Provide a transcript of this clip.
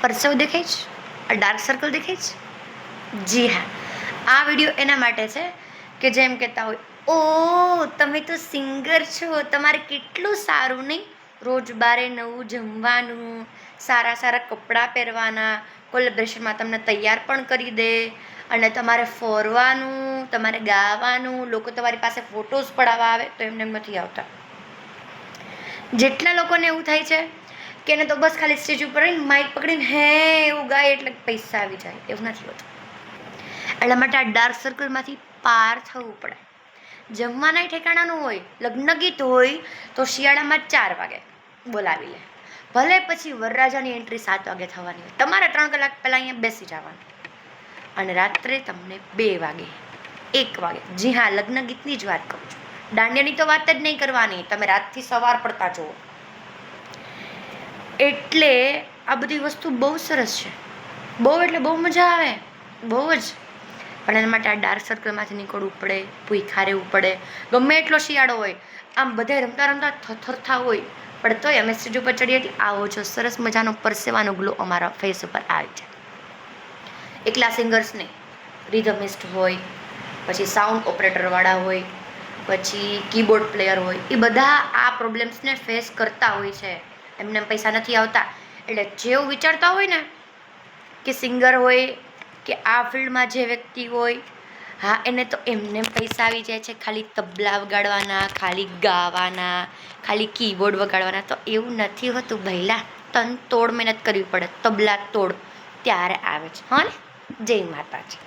પરસેવો દેખાય છે, આ ડાર્ક સર્કલ દેખાય છે? જી હા, આ વિડીયો એના માટે છે કે જેમ કહેતા હોય, ઓ તમે તો સિંગર છો, તમારે કેટલું સારું નહીં, રોજ બારે નવું જમવાનું, સારા સારા કપડાં પહેરવાના, કોલેબ્રેશનમાં તમને તૈયાર પણ કરી દે, અને તમારે ફરવાનું, તમારે ગાવાનું, લોકો તમારી પાસે ફોટોઝ પડાવવા આવે તો એમને નથી આવતા. જેટલા લોકોને એવું થાય છે કે એને તો બસ ખાલી સ્ટેજ ઉપર રહીને માઇક પકડીને હે એવું ગાય એટલે પૈસા આવી જાય, એવું નથી હોતું. એટલા માટે આ ડાર્ક સર્કલમાંથી પાર થવું પડે. જમવાના ઠેકાણાનું હોય, લગ્ન ગીત હોય તો શિયાળામાં 4 વાગે બોલાવી લે, ભલે પછી વરરાજાની એન્ટ્રી 7 વાગે થવાની હોય, તમારે 3 કલાક પહેલાં અહીંયા બેસી જવાનું, અને રાત્રે તમને 2 વાગે 1 વાગે, જી હા લગ્ન ગીતની જ વાત કરું છું, દાંડિયાની તો વાત જ નહીં કરવાની, તમે રાતથી સવાર પડતા જુઓ. એટલે આ બધી વસ્તુ બહુ સરસ છે, બહુ એટલે બહુ મજા આવે, બહુ જ. પણ એના માટે આ ડાર્ક સર્કલમાંથી નીકળવું પડે, ભૂખ્યા રહેવું પડે, ગમે એટલો શિયાળો હોય, આમ બધા રમતા રમતા થરથરતા હોય, પણ તોય અમે સ્ટેજ ઉપર ચડીએ એટલે આવો જો સરસ મજાનો પરસેવાનો ગ્લો અમારા ફેસ ઉપર આવે છે. એકલા સિંગર્સ નહીં, રિધમિસ્ટ હોય, પછી સાઉન્ડ ઓપરેટરવાળા હોય, પછી કીબોર્ડ પ્લેયર હોય, એ બધા આ પ્રોબ્લેમ્સને ફેસ કરતા હોય છે. એમને પૈસા નથી આવતા એટલે જેવું વિચારતા હોય ને કે સિંગર હોય કે આ ફિલ્ડમાં જે વ્યક્તિ હોય, હા એને તો એમને પૈસા આવી જાય છે ખાલી તબલા વગાડવાના, ખાલી ગાવાના, ખાલી કીબોર્ડ વગાડવાના, તો એવું નથી હોતું ભઈલા. તન તોડ મહેનત કરવી પડે, તબલા તોડ, ત્યારે આવે છે. હા ને, જય માતાજી.